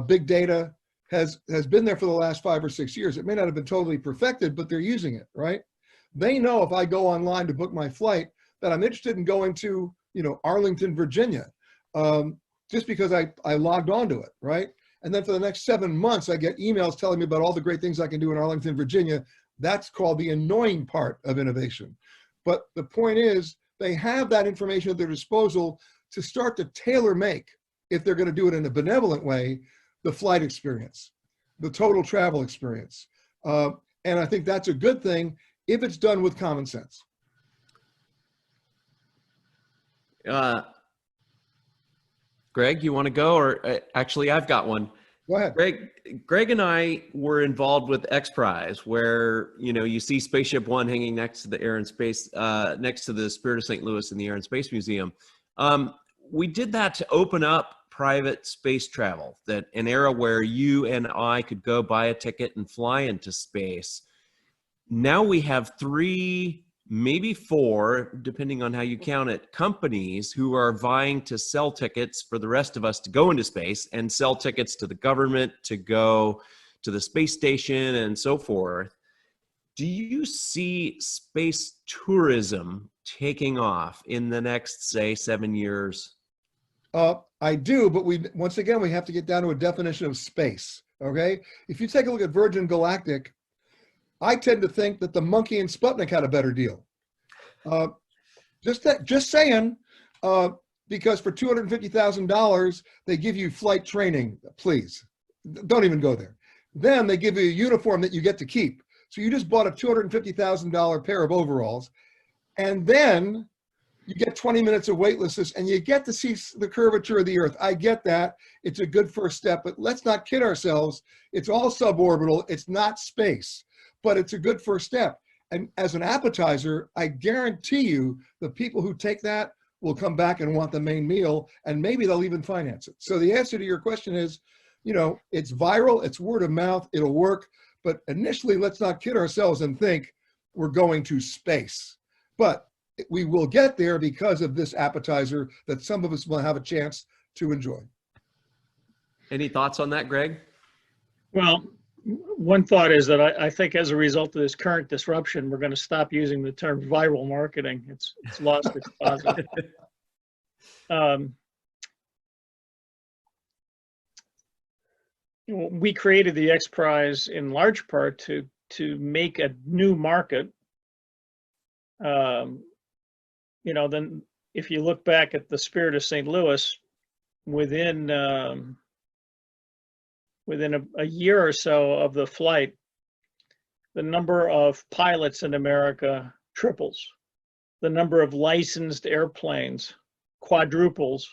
big data has been there for the last 5 or 6 years. It may not have been totally perfected, but they're using it, right? They know if I go online to book my flight that I'm interested in going to, Arlington, Virginia, just because I logged onto it, right? And then for the next 7 months, I get emails telling me about all the great things I can do in Arlington, Virginia. That's called the annoying part of innovation. But the point is, they have that information at their disposal to start to tailor make, if they're going to do it in a benevolent way, the flight experience, the total travel experience. And I think that's a good thing if it's done with common sense. Greg, you want to go? Or actually, I've got one. Go ahead. Greg and I were involved with X Prize, where you see Spaceship One hanging next to the Air and Space, next to the Spirit of St. Louis in the Air and Space Museum. We did that to open up private space travel, that an era where you and I could go buy a ticket and fly into space. Now we have 3, maybe 4, depending on how you count it, companies who are vying to sell tickets for the rest of us to go into space and sell tickets to the government to go to the space station and so forth. Do you see space tourism taking off in the next, say, 7 years? I do, but once again, we have to get down to a definition of space, okay? If you take a look at Virgin Galactic, I tend to think that the Monkey and Sputnik had a better deal. Just saying, because for $250,000, they give you flight training. Please, don't even go there. Then they give you a uniform that you get to keep. So you just bought a $250,000 pair of overalls, and then you get 20 minutes of weightlessness, and you get to see the curvature of the Earth. I get that. It's a good first step, but let's not kid ourselves. It's all suborbital. It's not space, but it's a good first step. And as an appetizer, I guarantee you the people who take that will come back and want the main meal, and maybe they'll even finance it. So the answer to your question is, it's viral, it's word of mouth, it'll work. But initially, let's not kid ourselves and think we're going to space. But we will get there because of this appetizer that some of us will have a chance to enjoy. Any thoughts on that, Greg? Well, one thought is that I think as a result of this current disruption, we're going to stop using the term viral marketing. It's lost its positive. We created the X Prize in large part to make a new market. Then if you look back at the Spirit of St. Louis, within a year or so of the flight, the number of pilots in America triples. The number of licensed airplanes quadruples.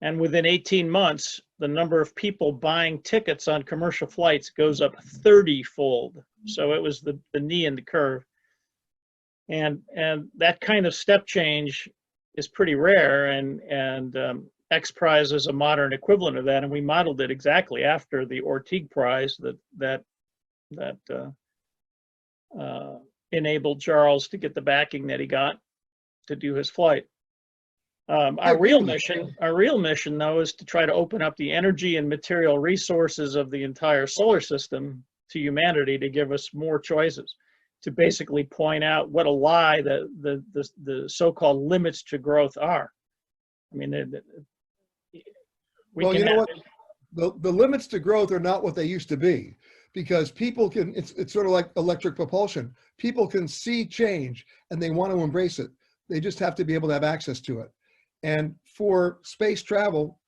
And within 18 months, the number of people buying tickets on commercial flights goes up 30-fold. So it was the knee in the curve. And that kind of step change is pretty rare, and X Prize is a modern equivalent of that, and we modeled it exactly after the Ortigue Prize that enabled Charles to get the backing that he got to do his flight. Our real mission, though, is to try to open up the energy and material resources of the entire solar system to humanity to give us more choices, to basically point out what a lie the so-called limits to growth are. I mean, the limits to growth are not what they used to be, because people can, it's sort of like electric propulsion. People can see change and they want to embrace it. They just have to be able to have access to it. And for space travel,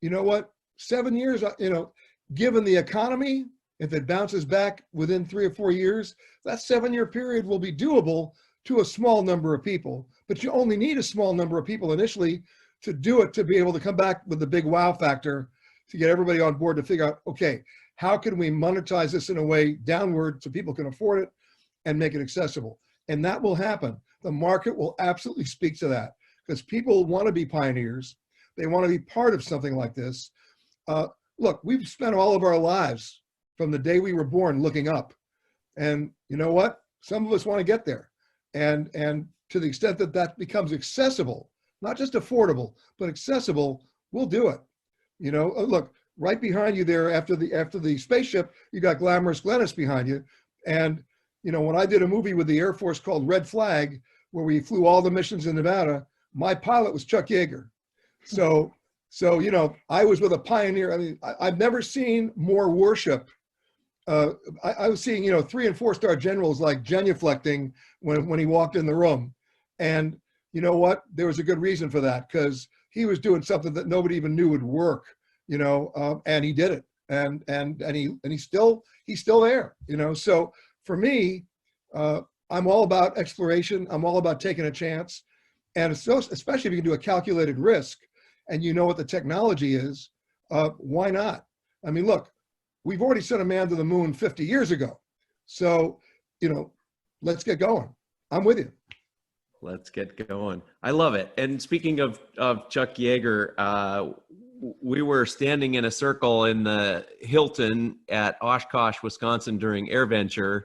7 years, given the economy, If it bounces back within 3 or 4 years, that 7-year period will be doable to a small number of people. But you only need a small number of people initially to do it, to be able to come back with the big wow factor, to get everybody on board to figure out, okay, how can we monetize this in a way downward so people can afford it and make it accessible? And that will happen. The market will absolutely speak to that, because people want to be pioneers. They want to be part of something like this. Look, we've spent all of our lives from the day we were born looking up. And you know what? Some of us want to get there. And to the extent that that becomes accessible, not just affordable, but accessible, we'll do it. You know, look, right behind you there, after the spaceship, you got Glamorous Glennis behind you. And, you know, when I did a movie with the Air Force called Red Flag, where we flew all the missions in Nevada, my pilot was Chuck Yeager. So, you know, I was with a pioneer. I mean, I've never seen more worship. I was seeing, you know, 3- and 4-star generals like genuflecting when he walked in the room. And you know what? There was a good reason for that, because he was doing something that nobody even knew would work, you know, and he did it. And he's still there, you know. So for me, I'm all about exploration. I'm all about taking a chance. And so, especially if you can do a calculated risk and you know what the technology is, why not? I mean, look, we've already sent a man to the moon 50 years ago. So, you know, let's get going. I'm with you. Let's get going. I love it. And speaking of Chuck Yeager, we were standing in a circle in the Hilton at Oshkosh, Wisconsin during AirVenture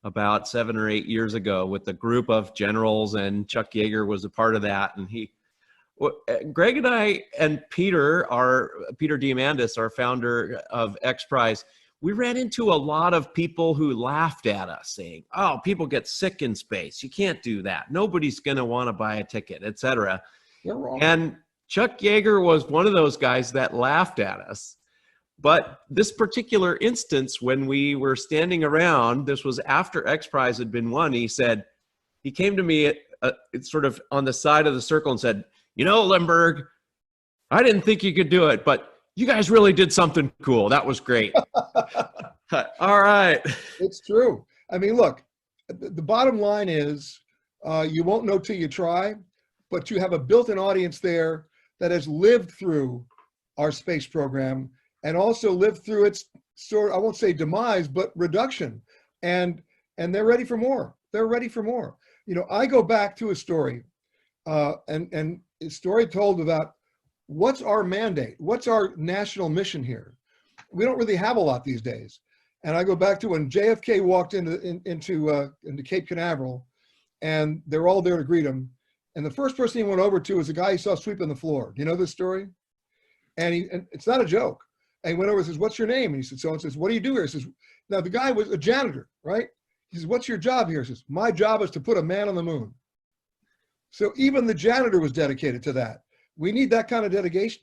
about 7 or 8 years ago with a group of generals, and Chuck Yeager was a part of that. And Greg and I and Peter Diamandis, our founder of X Prize, we ran into a lot of people who laughed at us saying, oh, people get sick in space. You can't do that. Nobody's going to want to buy a ticket, etc. You're wrong. And Chuck Yeager was one of those guys that laughed at us. But this particular instance, when we were standing around, this was after X Prize had been won, he came to me sort of on the side of the circle and said, you know, Limburg, I didn't think you could do it, but you guys really did something cool. That was great. All right. It's true. I mean, look, the bottom line is you won't know till you try, but you have a built-in audience there that has lived through our space program and also lived through its I won't say demise, but reduction. And they're ready for more. They're ready for more. You know, I go back to a story and a story told about what's our mandate? What's our national mission here? We don't really have a lot these days. And I go back to when JFK walked into Cape Canaveral, and they're all there to greet him. And the first person he went over to was a guy he saw sweeping the floor. Do you know this story? And it's not a joke. And he went over and says, what's your name? And he said, so, and says, what do you do here? He says, now the guy was a janitor, right? He says, what's your job here? He says, my job is to put a man on the moon. So even the janitor was dedicated to that. We need that kind of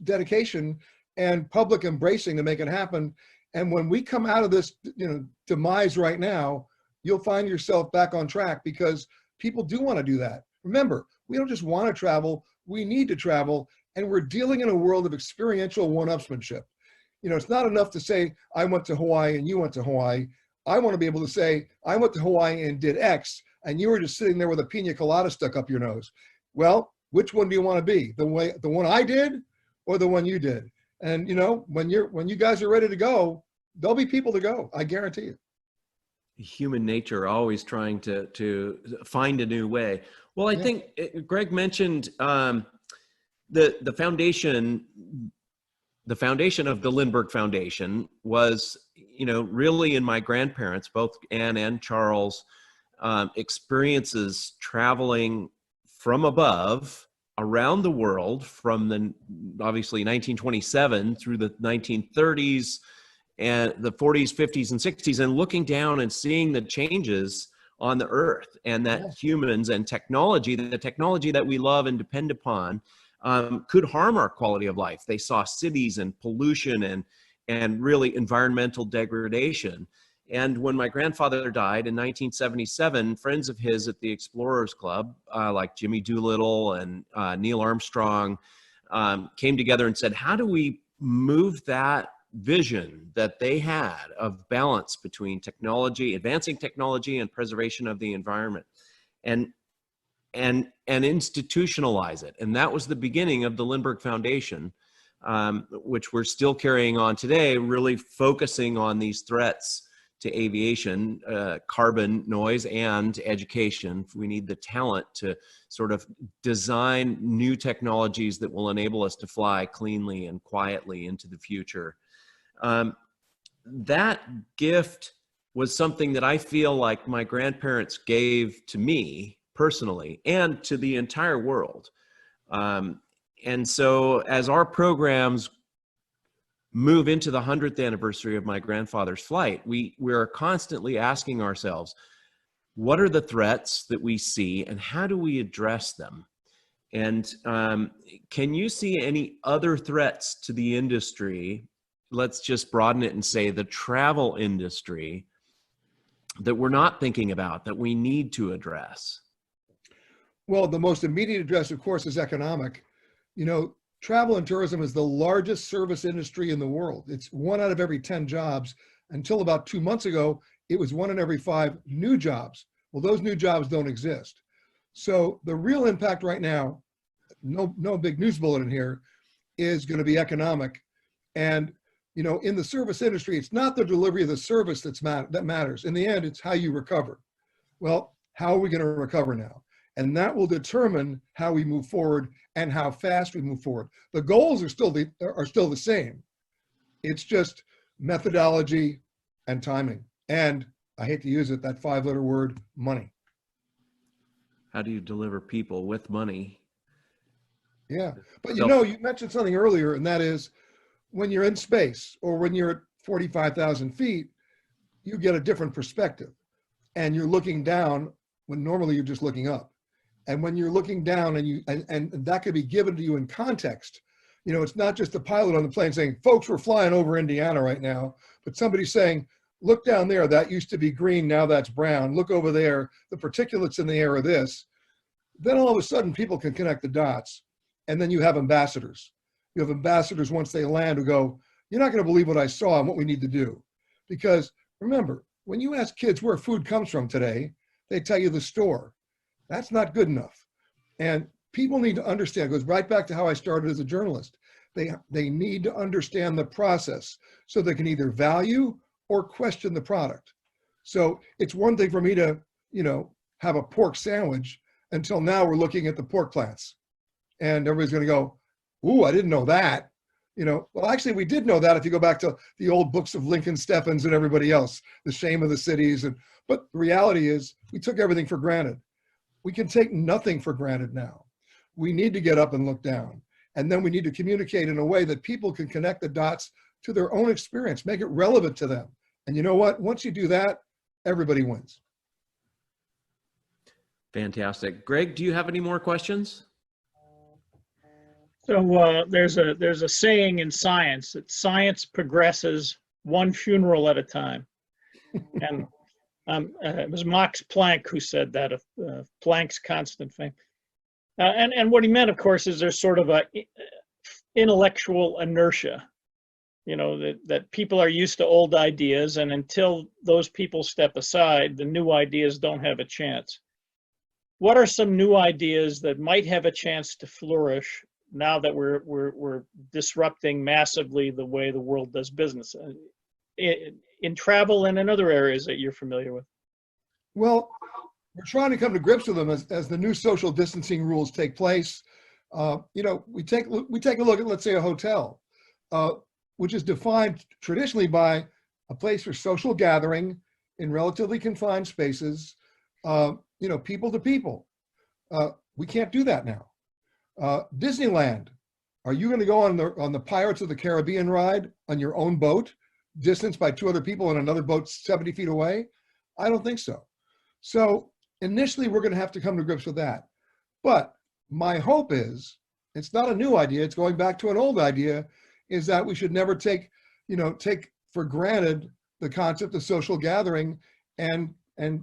dedication and public embracing to make it happen. And when we come out of this, you know, demise right now, you'll find yourself back on track, because people do want to do that. Remember, we don't just want to travel, we need to travel, and we're dealing in a world of experiential one-upsmanship. You know, it's not enough to say, I went to Hawaii and you went to Hawaii. I want to be able to say, I went to Hawaii and did X, and you were just sitting there with a pina colada stuck up your nose. Well, which one do you want to be? The one I did or the one you did? And you know, when you guys are ready to go, there'll be people to go. I guarantee you. Human nature, always trying to find a new way. Well, I think Greg mentioned the foundation. The foundation of the Lindbergh Foundation was, you know, really in my grandparents, both Anne and Charles, experiences traveling from above around the world from the obviously 1927 through the 1930s and the 40s, 50s, and 60s, and looking down and seeing the changes on the earth, and that humans and technology, the technology that we love and depend upon, could harm our quality of life. They saw cities and pollution and really environmental degradation. And when my grandfather died in 1977, friends of his at the Explorers Club, like Jimmy Doolittle and Neil Armstrong, came together and said, how do we move that vision that they had of balance between technology, advancing technology, and preservation of the environment, and institutionalize it. And that was the beginning of the Lindbergh Foundation, which we're still carrying on today, really focusing on these threats to aviation, carbon, noise, and education. We need the talent to sort of design new technologies that will enable us to fly cleanly and quietly into the future. That gift was something that I feel like my grandparents gave to me personally and to the entire world. And so as our programs move into the 100th anniversary of my grandfather's flight, we're constantly asking ourselves, what are the threats that we see and how do we address them? And can you see any other threats to the industry? Let's just broaden it and say the travel industry that we're not thinking about, that we need to address. Well, the most immediate address, of course, is economic. You know, travel and tourism is the largest service industry in the world. It's 1 out of every 10 jobs. Until about 2 months ago, it was 1 in every 5 new jobs. Well, those new jobs don't exist. So the real impact right now, no big news bulletin here, is going to be economic. And, you know, in the service industry, it's not the delivery of the service that matters. In the end, it's how you recover. Well, how are we going to recover now? And that will determine how we move forward and how fast we move forward. The goals are still the same. It's just methodology and timing. And I hate to use it, that 5-letter word, money. How do you deliver people with money? Yeah, but you know, you mentioned something earlier, and that is when you're in space or when you're at 45,000 feet, you get a different perspective. And you're looking down when normally you're just looking up. And when you're looking down and that could be given to you in context, you know, it's not just the pilot on the plane saying, folks, we're flying over Indiana right now, but somebody saying, look down there, that used to be green, now that's brown. Look over there, the particulates in the air are this. Then all of a sudden people can connect the dots. And then you have ambassadors. You have ambassadors once they land who go, you're not gonna believe what I saw and what we need to do. Because remember, when you ask kids where food comes from today, they tell you the store. That's not good enough. And people need to understand, it goes right back to how I started as a journalist. They need to understand the process so they can either value or question the product. So it's one thing for me to, you know, have a pork sandwich until now we're looking at the pork plants. And everybody's gonna go, ooh, I didn't know that. You know, well, actually we did know that if you go back to the old books of Lincoln Steffens and everybody else, The Shame of the Cities. But the reality is we took everything for granted. We can take nothing for granted now. We need to get up and look down. And then we need to communicate in a way that people can connect the dots to their own experience, make it relevant to them. And you know what? Once you do that, everybody wins. Fantastic. Greg, do you have any more questions? So there's a saying in science that science progresses one funeral at a time. And it was Max Planck who said that, of Planck's constant fame. And what he meant, of course, is there's sort of a intellectual inertia, you know, that people are used to old ideas, and until those people step aside, the new ideas don't have a chance. What are some new ideas that might have a chance to flourish now that we're disrupting massively the way the world does business in travel and in other areas that you're familiar with? Well, we're trying to come to grips with them as the new social distancing rules take place. You know, we take a look at, let's say, a hotel, which is defined traditionally by a place for social gathering in relatively confined spaces, you know, people to people. We can't do that now. Disneyland, are you going to go on the Pirates of the Caribbean ride on your own boat, distanced by 2 other people and another boat 70 feet away? I don't think so. So initially, we're going to have to come to grips with that. But my hope is, it's not a new idea, it's going back to an old idea, is that we should never take for granted the concept of social gathering and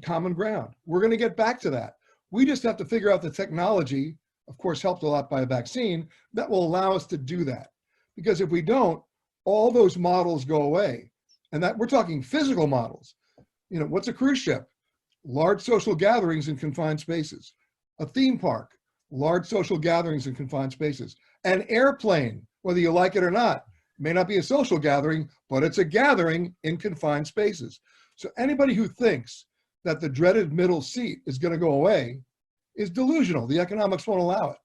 common ground. We're going to get back to that. We just have to figure out the technology, of course, helped a lot by a vaccine, that will allow us to do that. Because if we don't, all those models go away. And that we're talking physical models. You know, what's a cruise ship? Large social gatherings in confined spaces. A theme park, large social gatherings in confined spaces. An airplane, whether you like it or not, may not be a social gathering, but it's a gathering in confined spaces. So anybody who thinks that the dreaded middle seat is going to go away is delusional. The economics won't allow it.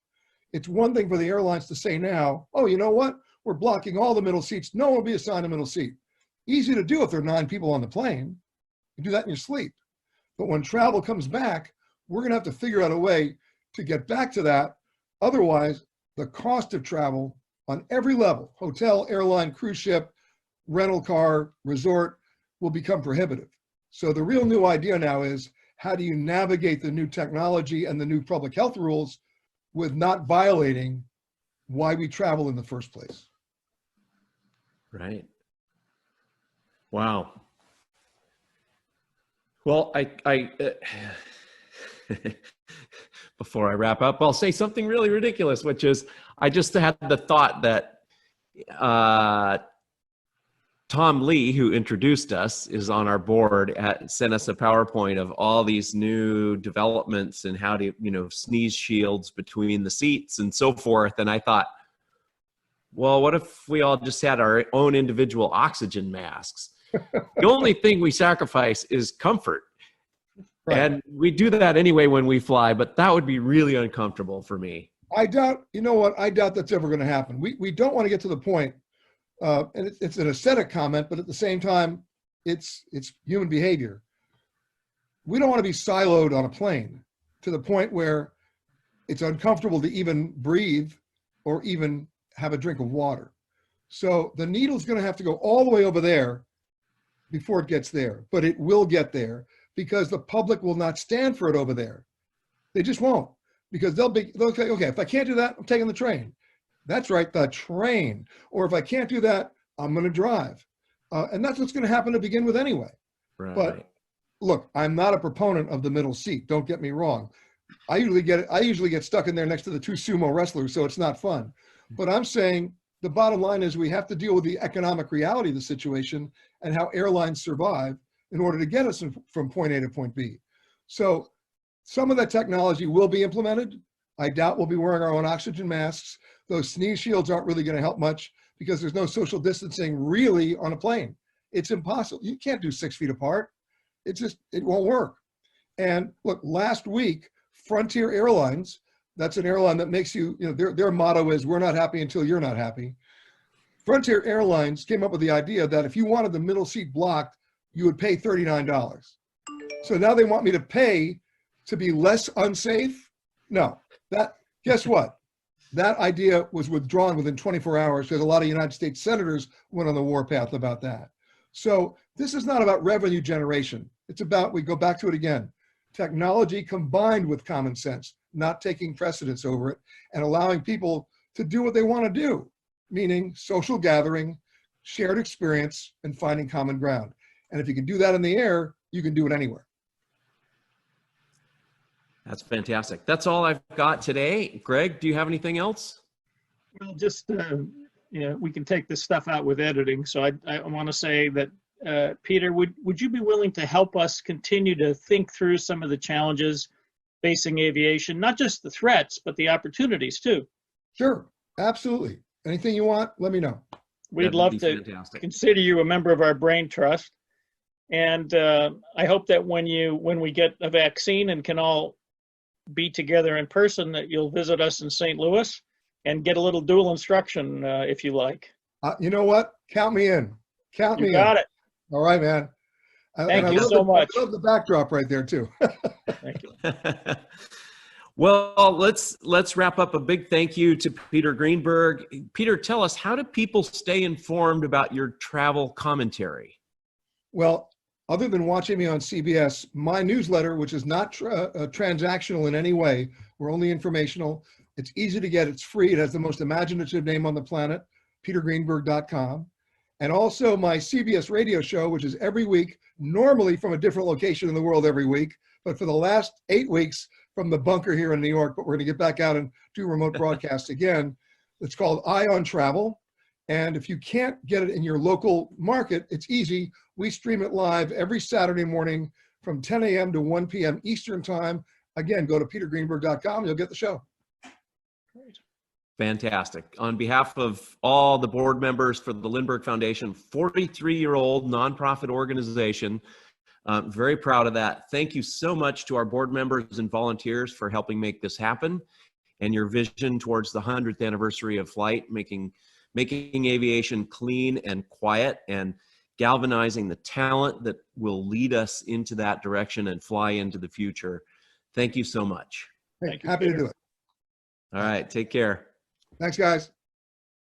It's one thing for the airlines to say now, oh, you know what? We're blocking all the middle seats. No one will be assigned a middle seat. Easy to do if there are 9 people on the plane. You do that in your sleep. But when travel comes back, we're going to have to figure out a way to get back to that. Otherwise, the cost of travel on every level, hotel, airline, cruise ship, rental car, resort, will become prohibitive. So the real new idea now is, how do you navigate the new technology and the new public health rules with not violating why we travel in the first place? Right. Wow. Well, before I wrap up, I'll say something really ridiculous, which is I just had the thought that Tom Lee, who introduced us, is on our board, sent us a PowerPoint of all these new developments and how to, sneeze shields between the seats and so forth. And I thought, well, what if we all just had our own individual oxygen masks? The only thing we sacrifice is comfort. Right. And we do that anyway when we fly, but that would be really uncomfortable for me. I doubt, you know what? I doubt that's ever going to happen. We don't want to get to the point, and it's an aesthetic comment, but at the same time, it's human behavior. We don't want to be siloed on a plane to the point where it's uncomfortable to even breathe or even have a drink of water. So the needle's going to have to go all the way over there before it gets there, but it will get there because the public will not stand for it over there. They just won't, because they'll say, okay, if I can't do that, I'm taking the train. That's right, the train. Or if I can't do that, I'm going to drive. And that's what's going to happen to begin with anyway. Right. But look, I'm not a proponent of the middle seat. Don't get me wrong. I usually get stuck in there next to the 2 sumo wrestlers, so it's not fun. But I'm saying the bottom line is we have to deal with the economic reality of the situation and how airlines survive in order to get us from point A to point B. So some of that technology will be implemented. I doubt we'll be wearing our own oxygen masks. Those sneeze shields aren't really going to help much because there's no social distancing really on a plane. It's impossible. You can't do 6 feet apart. It won't work. And look, last week, Frontier Airlines, that's an airline that makes their motto is, we're not happy until you're not happy. Frontier Airlines came up with the idea that if you wanted the middle seat blocked, you would pay $39. So now they want me to pay to be less unsafe? No, guess what? That idea was withdrawn within 24 hours because a lot of United States senators went on the warpath about that. So this is not about revenue generation. It's about, we go back to it again, technology combined with common sense, not taking precedence over it and allowing people to do what they want to do, meaning social gathering, shared experience, and finding common ground. And if you can do that in the air, you can do it anywhere. That's fantastic. That's all I've got today. Greg, do you have anything else? Well, just, we can take this stuff out with editing. So I want to say that, Peter, would you be willing to help us continue to think through some of the challenges facing aviation, not just the threats, but the opportunities too? Sure, absolutely. Anything you want, let me know. We'd love to consider you a member of our brain trust. And I hope that when we get a vaccine and can all be together in person, that you'll visit us in St. Louis and get a little dual instruction if you like. You know what? Count me in. Count me in. You got it. All right, man. Thank you so much. I love the backdrop right there too. Thank you. Well, let's wrap up. A big thank you to Peter Greenberg. Peter, tell us, how do people stay informed about your travel commentary? Well, other than watching me on CBS, my newsletter, which is not transactional in any way, we're only informational. It's easy to get. It's free. It has the most imaginative name on the planet, petergreenberg.com. And also my CBS radio show, which is every week, normally from a different location in the world every week, but for the last 8 weeks from the bunker here in New York, but we're going to get back out and do remote broadcasts again. It's called Eye on Travel. And if you can't get it in your local market, it's easy. We stream it live every Saturday morning from 10 a.m. to 1 p.m. Eastern time. Again, go to petergreenberg.com. You'll get the show. Great. Fantastic. On behalf of all the board members for the Lindbergh Foundation, 43-year-old nonprofit organization, very proud of that. Thank you so much to our board members and volunteers for helping make this happen, and your vision towards the 100th anniversary of flight, making aviation clean and quiet, and galvanizing the talent that will lead us into that direction and fly into the future. Thank you so much. Hey, Thank you, happy to Peter. do it. All right, take care. Thanks, guys.